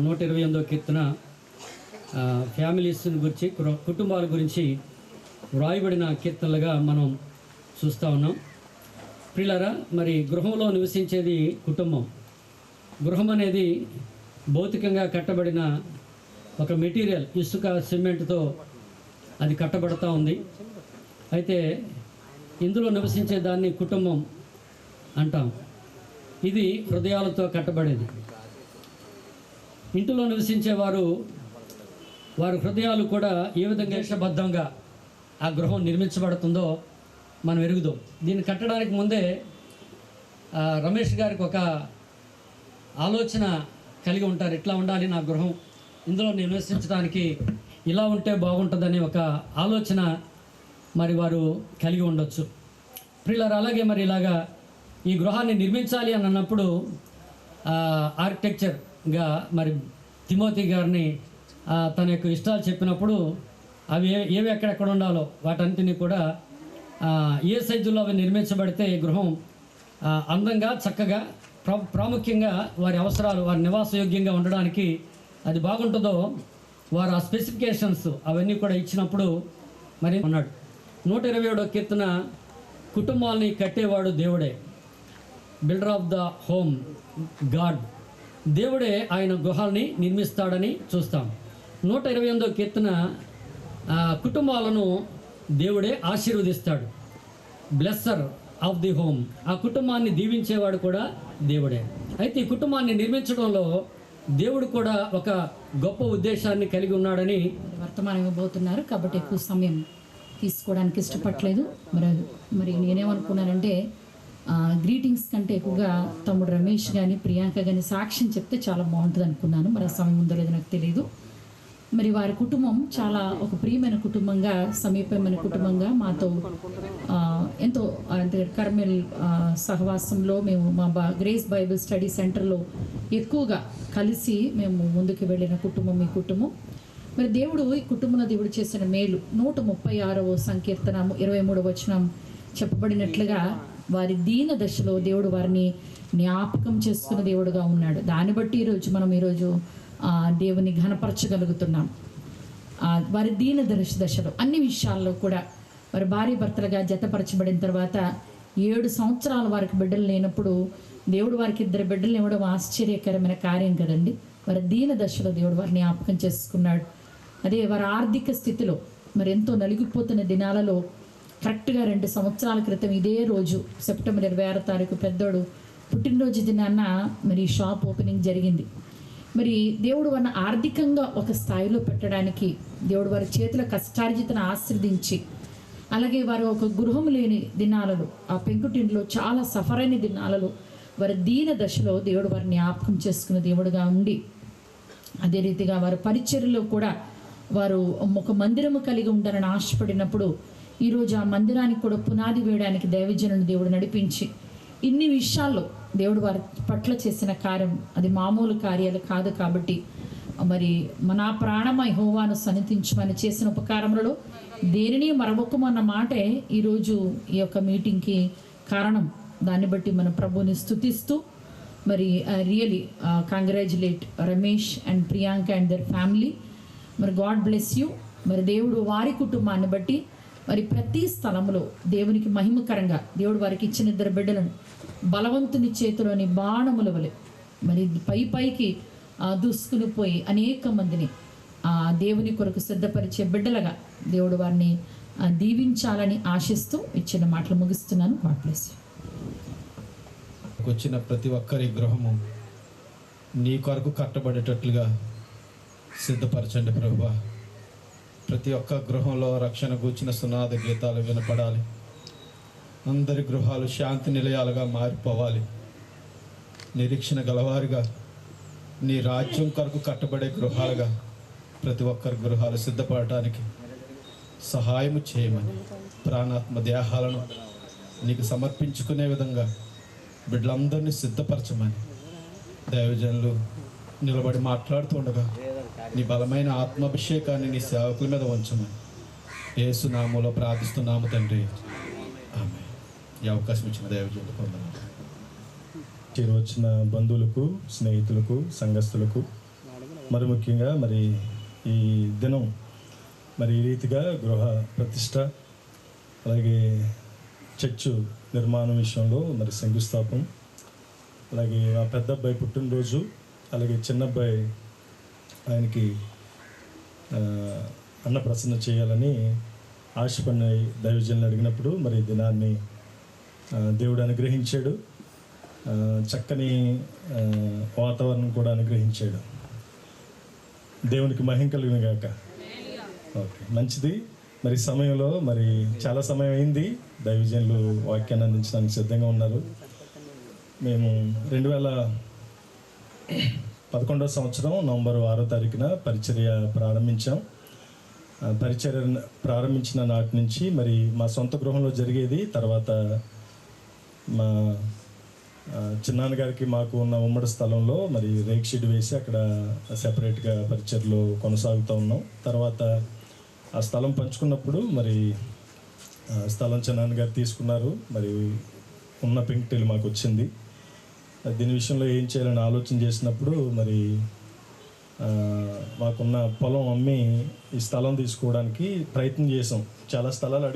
Speaker 8: 128వ కీర్తన ఫ్యామిలీస్ని గురించి కుటుంబాల గురించి వ్రాయబడిన కీర్తనలుగా మనం చూస్తూ ఉన్నాం. పిల్లరా మరి గృహంలో నివసించేది కుటుంబం. గృహం అనేది భౌతికంగా కట్టబడిన ఒక మెటీరియల్, ఇసుక సిమెంట్తో అది కట్టబడతా ఉంది. అయితే ఇందులో నివసించే దాన్ని కుటుంబం అంటాం. ఇది హృదయాలతో కట్టబడేది. ఇంటిలో నివసించే వారి హృదయాలు కూడా ఏ విధంగా దేశబద్ధంగా ఆ గృహం నిర్మించబడుతుందో మనం ఎరుగుదాం. దీన్ని కట్టడానికి ముందే రమేష్ గారికి ఒక ఆలోచన కలిగి ఉంటారు. ఇట్లా ఉండాలి నా గృహం, ఇందులో నివసించడానికి ఇలా ఉంటే బాగుంటుందనే ఒక ఆలోచన మరి వారు కలిగి ఉండొచ్చు. ప్రియులారా, అలాగే మరి ఇలాగా ఈ గృహాన్ని నిర్మించాలి అని అన్నప్పుడు ఆర్కిటెక్చర్గా మరి తిమోతి గారిని తన యొక్క ఇష్టాలు చెప్పినప్పుడు అవి ఏవి ఎక్కడెక్కడ ఉండాలో వాటన్నిటిని కూడా ఏ సైజులో అవి నిర్మించబడితే గృహం అందంగా చక్కగా ప్రాముఖ్యంగా వారి అవసరాలు వారి నివాసయోగ్యంగా ఉండడానికి అది బాగుంటుందో వారు ఆ స్పెసిఫికేషన్స్ అవన్నీ కూడా ఇచ్చినప్పుడు మరి ఉన్నాడు. 127వ కీర్తన, కుటుంబాలని కట్టేవాడు దేవుడే, builder of the home God. దేవుడే ఆయన గృహాలని నిర్మిస్తాడని చూస్తాం. 128వ కీర్తన, కుటుంబాలను దేవుడే ఆశీర్వదిస్తాడు, బ్లెస్సర్ ఆఫ్ ది హోమ్. ఆ కుటుంబాన్ని దీవించేవాడు కూడా దేవుడే. అయితే ఈ కుటుంబాన్ని నిర్మించడంలో దేవుడు కూడా ఒక గొప్ప ఉద్దేశాన్ని కలిగి ఉన్నాడని
Speaker 4: వర్తమానం ఇవ్వబోతున్నారు. కాబట్టి ఎక్కువ సమయం తీసుకోవడానికి ఇష్టపడలేదు. మరి నేనేమనుకున్నానంటే గ్రీటింగ్స్ కంటే ఎక్కువగా తమ్ముడు రమేష్ కానీ ప్రియాంక కానీ సాక్ష్యం చెప్తే చాలా బాగుంటుంది అనుకున్నాను. మరి ఆ సమయం ఉందో లేదో నాకు తెలియదు. మరి వారి కుటుంబం చాలా ఒక ప్రియమైన కుటుంబంగా, సమీపమైన కుటుంబంగా మాతో ఎంతో కర్మెల్ సహవాసంలో మేము మా గ్రేస్ బైబిల్ స్టడీ సెంటర్లో ఎక్కువగా కలిసి మేము ముందుకు వెళ్ళిన కుటుంబం ఈ కుటుంబం. మరి దేవుడు ఈ కుటుంబంలో దేవుడు చేసిన మేలు 136వ సంకీర్తన 23వ వచనం చెప్పబడినట్లుగా వారి దీన దశలో దేవుడు వారిని జ్ఞాపకం చేసుకున్న దేవుడుగా ఉన్నాడు. దాన్ని బట్టి ఈరోజు దేవుని ఘనపరచగలుగుతున్నాం. వారి దీన దశలో అన్ని విషయాల్లో కూడా వారి భార్య భర్తలుగా జతపరచబడిన తర్వాత 7 సంవత్సరాల వారికి బిడ్డలు లేనప్పుడు దేవుడు వారికి 2 బిడ్డలు ఇవ్వడం ఆశ్చర్యకరమైన కార్యం కదండి. వారి దీన దశలో దేవుడు వారిని జ్ఞాపకం చేసుకున్నాడు. అదే వారి ఆర్థిక స్థితిలో మరి ఎంతో నలిగిపోతున్న దినాలలో కరెక్ట్గా 2 సంవత్సరాల క్రితం ఇదే రోజు సెప్టెంబర్ 26వ తారీఖు పెద్దోడు పుట్టినరోజు దినాన్న మరి షాప్ ఓపెనింగ్ జరిగింది. మరి దేవుడు వారిని ఆర్థికంగా ఒక స్థాయిలో పెట్టడానికి దేవుడు వారి చేతుల కష్టార్జితను ఆశీర్వదించి, అలాగే వారు ఒక గృహం లేని దినాలలో ఆ పెంకుటింట్లో చాలా సఫర్ అయిన దినాలలో వారి దీన దశలో దేవుడు వారిని జ్ఞాపకం చేసుకున్న దేవుడుగా ఉండి, అదే రీతిగా వారి పరిచర్యలో కూడా వారు ఒక మందిరము కలిగి ఉండాలని ఆశపడినప్పుడు ఈరోజు ఆ మందిరానికి కూడా పునాది వేయడానికి దైవజనులను దేవుడు నడిపించి ఇన్ని విషయాల్లో దేవుడు వారి పట్ల చేసిన కార్యం అది మామూలు కార్యాలు కాదు. కాబట్టి మరి మన ప్రాణమై యెహోవాను సన్నిధించమని చేసిన ఉపకారములలో దేనిని మరవకమన్న మాటే ఈరోజు ఈ యొక్క మీటింగ్కి కారణం. దాన్ని బట్టి మన ప్రభుని స్తుతిస్తూ మరి really congratulate Ramesh and Priyanka and their family. మరి గాడ్ బ్లెస్ యూ. మరి దేవుడు వారి కుటుంబాన్ని బట్టి మరి ప్రతి స్థలంలో దేవునికి మహిమకరంగా దేవుడు వారికి ఇచ్చిన 2 బిడ్డలను బలవంతుని చేతిలోని బాణముల వలె మరి పైకి దూసుకుని పోయి అనేక మందిని దేవుని కొరకు సిద్ధపరిచే బిడ్డలుగా దేవుడు వారిని దీవించాలని ఆశిస్తూ ఇచ్చిన మాటలు ముగిస్తున్నాను. God bless you.
Speaker 7: వచ్చిన ప్రతి ఒక్కరి గృహము నీ కొరకు కట్టబడేటట్లుగా సిద్ధపరచండి ప్రభువా. ప్రతి ఒక్క గృహంలో రక్షణ గూర్చిన సునాద గీతాలు వినపడాలి. అందరి గృహాలు శాంతి నిలయాలుగా మారిపోవాలి. నిరీక్షణ గలవారుగా నీ రాజ్యం కొరకు కట్టబడే గృహాలుగా ప్రతి ఒక్కరి గృహాలు సిద్ధపడటానికి సహాయము చేయమని, ప్రాణాత్మ దేహాలను నీకు సమర్పించుకునే విధంగా బిడ్డలందరినీ సిద్ధపరచమని దైవజనులు నిలబడి మాట్లాడుతుండగా నీ బలమైన ఆత్మాభిషేకాన్ని నీ సేవకుల మీద ఉంచమని యేసు నామములో ప్రార్థిస్తున్నాము తండ్రి, ఆమేన్. ఈ అవకాశం ఇచ్చిన దైవజనులకు వందనాలు.
Speaker 13: వచ్చిన బంధువులకు, స్నేహితులకు, సంఘస్థులకు మరి ముఖ్యంగా మరి ఈ దినం మరి ఈ రీతిగా గృహ ప్రతిష్ట, అలాగే చర్చు నిర్మాణం విషయంలో మరి శంకుస్థాపన, అలాగే ఆ పెద్ద అబ్బాయి పుట్టినరోజు, అలాగే చిన్నబ్బాయి ఆయనకి అన్నప్రసన్న చేయాలని ఆశపడిన దైవజనులు అడిగినప్పుడు మరి దినాన్ని దేవుడు అనుగ్రహించాడు. చక్కని వాతావరణం కూడా అనుగ్రహించాడు. దేవునికి మహిమ కలిగిన గాక. ఓకే, మంచిది. మరి సమయంలో మరి చాలా సమయం అయింది, దైవజనులు వాక్యాన్ని అందించడానికి సిద్ధంగా ఉన్నారు. మేము 2011 సంవత్సరం నవంబర్ 6వ తారీఖున పరిచర్య ప్రారంభించాం. పరిచర్య ప్రారంభించిన నాటి నుంచి మరి మా సొంత గృహంలో జరిగేది. తర్వాత మా చిన్నాన్నగారికి మాకు ఉన్న ఉమ్మడి స్థలంలో మరి రేక్ షెడ్ వేసి అక్కడ సెపరేట్గా పరిచర్లో కొనసాగుతూ ఉన్నాం. తర్వాత ఆ స్థలం పంచుకున్నప్పుడు మరి స్థలం చిన్నాన్నగారు తీసుకున్నారు. మరి ఉన్న పెంకుటిల్లు మాకు వచ్చింది. దీని విషయంలో ఏం చేయాలని ఆలోచన చేసినప్పుడు మరి మాకున్న పొలం అమ్మి ఈ స్థలం తీసుకోవడానికి ప్రయత్నం చేసాం. చాలా స్థలాలు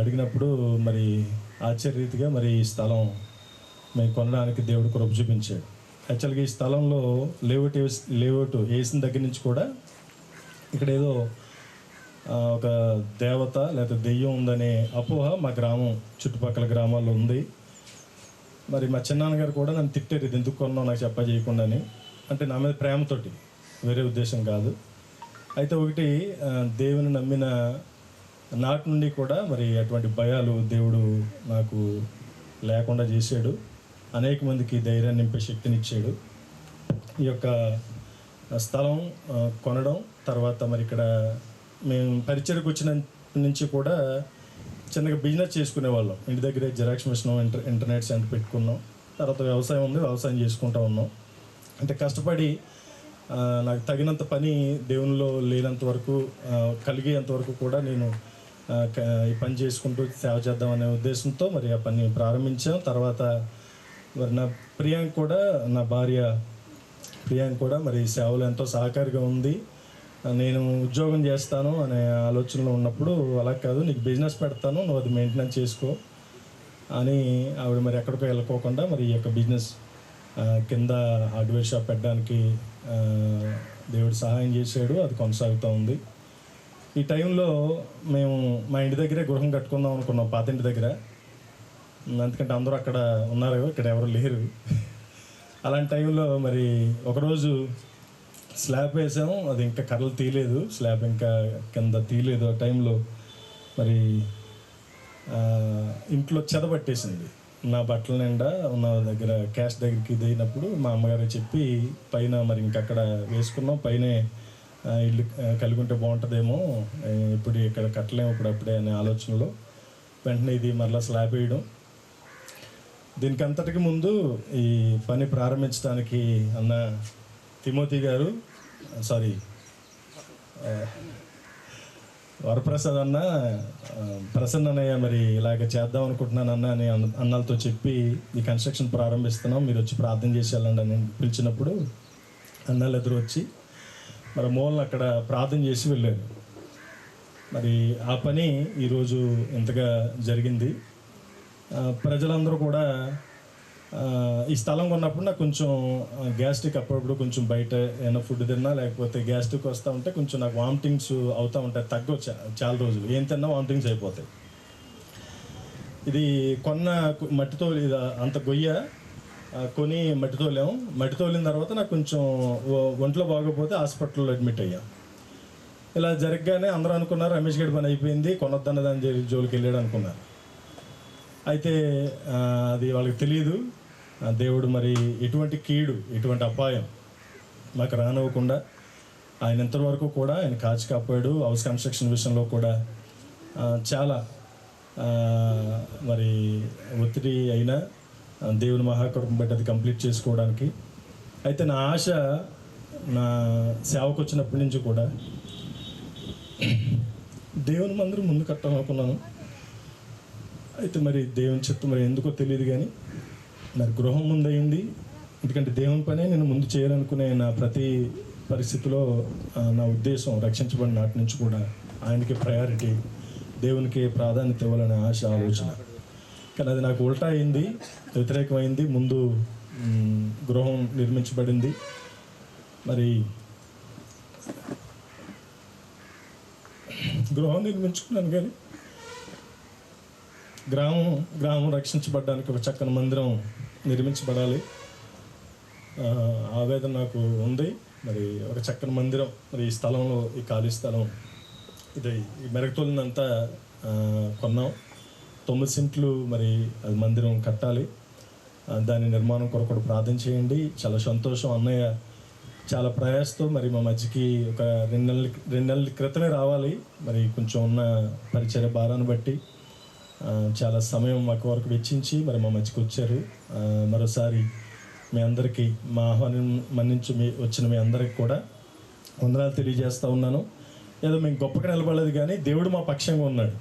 Speaker 13: అడిగినప్పుడు మరి ఆశ్చర్యరీతిగా మరి ఈ స్థలం మేము కొనడానికి దేవుడు కృప చూపించాడు. యాక్చువల్గా ఈ స్థలంలో లేఅవుట్ వేసిన దగ్గర నుంచి కూడా ఇక్కడ ఏదో ఒక దేవత లేదా దెయ్యం ఉందనే అపోహ మా గ్రామం చుట్టుపక్కల గ్రామాల్లో ఉంది. మరి మా చిన్నాన్నగారు కూడా నన్ను తిట్టారు, ఇది ఎందుకు కొన్నావు నాకు చేయకుండాని. అంటే నా మీద ప్రేమతోటి, వేరే ఉద్దేశం కాదు. అయితే ఒకటి దేవుని నమ్మిన నాటి నుండి కూడా మరి అటువంటి భయాలు దేవుడు నాకు లేకుండా చేశాడు. అనేక మందికి ధైర్యాన్ని నింపే శక్తినిచ్చాడు. ఈ యొక్క స్థలం కొనడం తర్వాత మరి ఇక్కడ మేము పరిచయకు వచ్చిన నుంచి కూడా చిన్నగా బిజినెస్ చేసుకునేవాళ్ళం. ఇంటి దగ్గరే జిరాక్స్ మిషన్, ఇంటర్నెట్ సెంటర్ పెట్టుకున్నాం. తర్వాత వ్యవసాయం ఉంది, వ్యవసాయం చేసుకుంటూ ఉన్నాం. అంటే కష్టపడి నాకు తగినంత పని దేవునిలో లేనంత వరకు, కలిగేంత వరకు కూడా నేను ఈ పని చేసుకుంటూ సేవ చేద్దామనే ఉద్దేశంతో మరి ఆ పని ప్రారంభించాం. తర్వాత మరి నా ప్రియాంక కూడా, నా భార్య ప్రియాంక కూడా మరి సేవలో ఎంతో సహకారిగా ఉంది. నేను ఉద్యోగం చేస్తాను అనే ఆలోచనలో ఉన్నప్పుడు అలా కాదు, నీకు బిజినెస్ పెడతాను, నువ్వు అది మెయింటెనెన్స్ చేసుకో అని ఆవిడ మరి ఎక్కడికో వెళ్ళకోకుండా మరి ఈ యొక్క బిజినెస్ కింద హార్డ్వేర్ షాప్ పెట్టడానికి దేవుడు సహాయం చేశాడు. అది కొనసాగుతూ ఉంది. ఈ టైంలో మేము మా ఇంటి దగ్గరే గృహం కట్టుకుందాం అనుకున్నాం, పాత ఇంటి దగ్గర. ఎందుకంటే అందరూ అక్కడ ఉన్నారు, ఇక్కడ ఎవరు లేరు. అలాంటి టైంలో మరి ఒకరోజు స్లాబ్ వేసాము, అది ఇంకా కర్రలు తీయలేదు, స్లాబ్ ఇంకా కింద తీయలేదు. ఆ టైంలో మరి ఇంట్లో చెద పట్టేసింది. నా బట్టల నిండా ఉన్న దగ్గర క్యాష్ దగ్గరికి దిగినప్పుడు మా అమ్మగారు చెప్పి పైన మరి ఇంకక్కడ వేసుకున్నాం. పైనే ఇల్లు కలిగి ఉంటే బాగుంటుందేమో, ఇప్పుడు ఇక్కడ కట్టలేము ఇప్పుడప్పుడే అనే ఆలోచనలో వెంటనే ఇది మరలా స్లాబ్ వేయడం. దీనికి అంతటికి ముందు ఈ పని ప్రారంభించడానికి అన్న తిమోతి గారు, వరప్రసాద్ అన్న, ప్రసన్న అన్నయ్య మరి ఇలాగ చేద్దాం అనుకుంటున్నాను అన్న అని అన్నలతో చెప్పి ఈ కన్స్ట్రక్షన్ ప్రారంభిస్తున్నాం, మీరు వచ్చి ప్రార్థన చేసేయాలండి అని పిలిచినప్పుడు అన్నలు ఎదురు వచ్చి మరి మూలను అక్కడ ప్రార్థన చేసి వెళ్ళారు. మరి ఆ పని ఈరోజు ఇంతగా జరిగింది. ప్రజలందరూ కూడా ఈ స్థలం కొన్నప్పుడు నాకు కొంచెం గ్యాస్ట్రిక్, అప్పుడప్పుడు కొంచెం బయట ఏమైనా ఫుడ్ తిన్నా లేకపోతే గ్యాస్ట్రిక్ వస్తూ ఉంటే కొంచెం నాకు వామిటింగ్స్ అవుతూ ఉంటాయి. తగ్గొచ్చు చాలా రోజులు, ఏం తిన్నా వామిటింగ్స్ అయిపోతాయి. ఇది కొన్న మట్టితో అంత గొయ్య కొని మట్టి తోలాం. మట్టి తోలిన తర్వాత నాకు కొంచెం ఒంట్లో బాగోపోతే హాస్పిటల్లో అడ్మిట్ అయ్యాం. ఇలా జరగగానే అందరూ అనుకున్నారు రమేష్ గడి పని అయిపోయింది, కొనొద్దన్న దాని జోలికి వెళ్ళాడు అనుకున్నారు. అయితే అది వాళ్ళకి తెలియదు. దేవుడు మరి ఎటువంటి కీడు, ఎటువంటి అపాయం మాకు రానివ్వకుండా ఆయన ఎంతవరకు కూడా ఆయన కాచి కాపాడు. హౌస్ కన్స్ట్రక్షన్ విషయంలో కూడా చాలా మరి ఒత్తిడి అయినా దేవుని మహాకృపను బట్టి అది కంప్లీట్ చేసుకోవడానికి. అయితే నా ఆశ, నా సేవకు వచ్చినప్పటి నుంచి కూడా దేవుని మందిరం ముందు కట్టాలనుకున్నాను. అయితే మరి దేవుని చిత్తం మరి ఎందుకో తెలియదు కానీ మరి గృహం ముందు అయింది. ఎందుకంటే దేవుని పనే నేను ముందు చేయాలనుకునే నా ప్రతి పరిస్థితిలో నా ఉద్దేశం రక్షించబడిన నాటి నుంచి కూడా ఆయనకి ప్రయారిటీ, దేవునికి ప్రాధాన్యత ఇవ్వాలనే ఆశ, ఆలోచన. కానీ అది నాకు ఉల్టా అయింది, వ్యతిరేకమైంది. ముందు గృహం నిర్మించబడింది. మరి గృహం నిర్మించుకున్నాను కానీ గ్రామం రక్షించబడడానికి ఒక చక్కని మందిరం నిర్మించబడాలి, ఆవేదన నాకు ఉంది. మరి ఒక చక్కని మందిరం మరి ఈ స్థలంలో, ఈ ఖాళీ స్థలం ఇది ఈ మెరగతోలినంతా కొన్నాం. 9 సెంట్లు మరి అది మందిరం కట్టాలి. దాని నిర్మాణం కొరకు ప్రార్థన చేయండి. చాలా సంతోషం. అన్నయ్య చాలా ప్రయాసతో మరి మా మధ్యకి ఒక 2 నెలల క్రితమే రావాలి. మరి కొంచెం ఉన్న పరిచయ భారాన్ని బట్టి చాలా సమయం మాకు వరకు వెచ్చించి మరి మా మధ్యకి వచ్చారు. మరోసారి మీ అందరికీ మా ఆహ్వానం మన్నించి వచ్చిన మీ అందరికి కూడా వందనాలు తెలియజేస్తూ ఉన్నాను. ఏదో మేము గొప్పగా నిలబడలేదు, కానీ దేవుడు మా పక్షంగా ఉన్నాడు.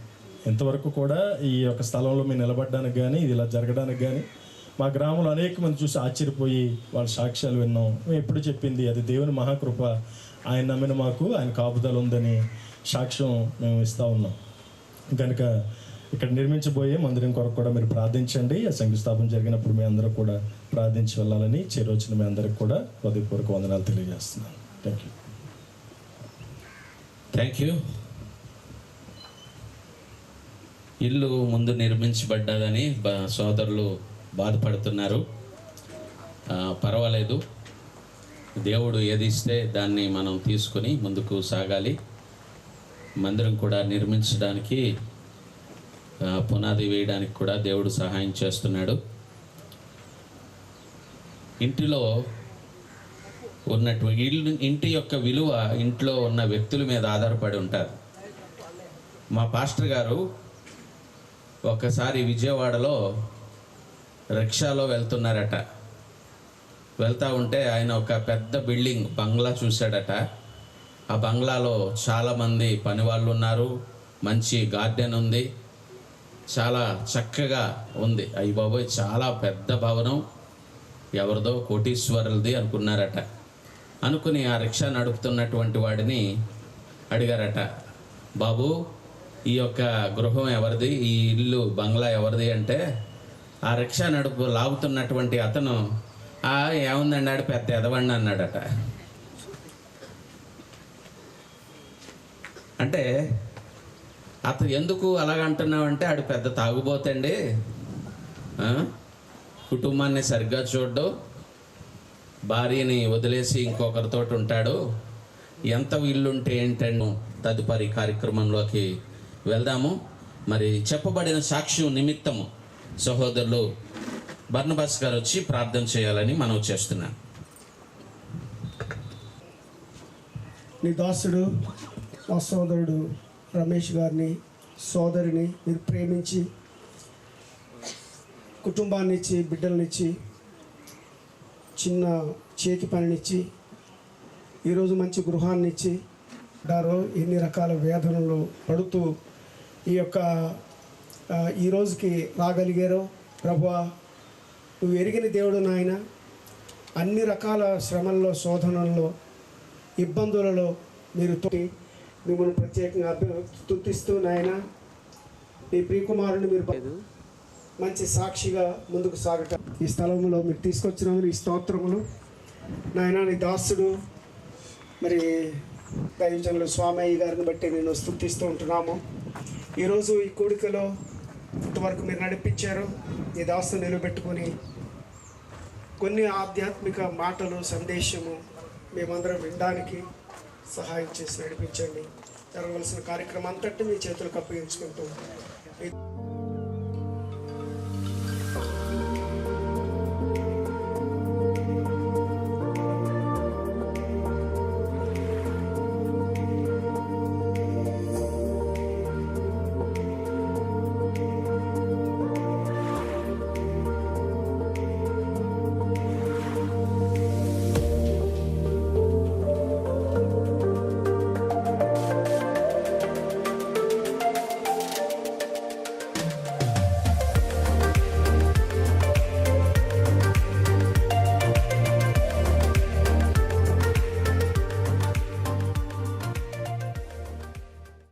Speaker 13: ఇంతవరకు కూడా ఈ యొక్క స్థలంలో మేము నిలబడడానికి కానీ ఇది ఇలా జరగడానికి కానీ మా గ్రామంలో అనేక మంది చూసి ఆశ్చర్యపోయి వాళ్ళ సాక్ష్యాలు విన్నాం. మేము ఎప్పుడు చెప్పింది అది దేవుని మహాకృప. ఆయన నమ్మిన మాకు ఆయన కాపుదల ఉందని సాక్ష్యం మేము ఇస్తూ ఉన్నాం. కనుక ఇక్కడ నిర్మించబోయే మందిరం కొరకు కూడా మీరు ప్రార్థించండి. ఆ శంకుస్థాపన జరిగినప్పుడు మీ అందరూ కూడా ప్రార్థించి వెళ్ళాలని చేరొచ్చిన మీ అందరికి కూడా హృదయపూర్వక వందనాలు తెలియజేస్తున్నాను.
Speaker 2: Thank you. ఇల్లు ముందు నిర్మించబడ్డదని సోదరులు బాధపడుతున్నారు. పర్వాలేదు, దేవుడు ఏది ఇస్తే దాన్ని మనం తీసుకొని ముందుకు సాగాలి. మందిరం కూడా నిర్మించడానికి పునాది వేయడానికి కూడా దేవుడు సహాయం చేస్తున్నాడు. ఇంటిలో ఉన్నటువంటి ఇంటి యొక్క విలువ ఇంట్లో ఉన్న వ్యక్తుల మీద ఆధారపడి ఉంటారు. మా పాస్టర్ గారు ఒకసారి విజయవాడలో రిక్షాలో వెళ్తున్నారట. వెళ్తూ ఉంటే ఆయన ఒక పెద్ద బిల్డింగ్ బంగ్లా చూశాడట. ఆ బంగ్లాలో చాలామంది పనివాళ్ళు ఉన్నారు, మంచి గార్డెన్ ఉంది, చాలా చక్కగా ఉంది. అయ్య బాబోయ్, చాలా పెద్ద భవనం, ఎవరిదో కోటీశ్వరులది అనుకున్నారట. అనుకుని ఆ రిక్షా నడుపుతున్నటువంటి వాడిని అడిగారట, బాబు ఈ యొక్క గృహం ఎవరిది, ఈ ఇల్లు బంగ్లా ఎవరిది అంటే ఆ రిక్షా లాగుతున్నటువంటి అతను ఏముందండి ఆడు పెద్ద ఎదవండి అన్నాడట. అంటే అతను ఎందుకు అలాగంటున్నావంటే ఆడు పెద్ద తాగుబోతండి, కుటుంబాన్ని సరిగ్గా చూడ్డు, భార్యని వదిలేసి ఇంకొకరితో ఉంటాడు, ఎంత ఇల్లుంటే ఏంటండి. తదుపరి కార్యక్రమంలోకి వెళ్దాము. మరి చెప్పబడిన సాక్ష్యం నిమిత్తము సహోదరులు బర్నబాస్ గారు వచ్చి ప్రార్థన చేయాలని మనం చేస్తున్నాం.
Speaker 14: నీ దాసుడు మా సోదరుడు రమేష్ గారిని, సోదరిని మీరు ప్రేమించి కుటుంబాన్ని ఇచ్చి, బిడ్డలనిచ్చి, చిన్న చేతి పనినిచ్చి, ఈరోజు మంచి గృహాన్ని ఇచ్చి ఎన్ని రకాల వేదనలు పడుతూ ఈ రోజుకి రాగలిగారో ప్రభువా, నువ్వు ఎరిగిన దేవుడు నాయన. అన్ని రకాల శ్రమల్లో, శోధనల్లో, ఇబ్బందులలో మీరు మిమ్మల్ని ప్రత్యేకంగా స్తుతిస్తూ నాయన, మీ ప్రియకుమారుని మీరు మంచి సాక్షిగా ముందుకు సాగటం ఈ స్థలంలో మీరు తీసుకొచ్చినందుకు ఈ స్తోత్రములు నాయన. నీ దాసుడు మరి దైవజనులు స్వామయ్య గారిని బట్టి నేను స్తుతిస్తూ ఉంటున్నాము. ఈరోజు ఈ కూడికలో ఇంతవరకు మీరు నడిపించారు. ఈ దాసును నిలబెట్టుకొని కొన్ని ఆధ్యాత్మిక మాటలు, సందేశము మేమందరం వినడానికి సహాయం చేసి నడిపించండి. జరగవలసిన కార్యక్రమం అంతటి మీ చేతులకు అప్పగించుకుంటూ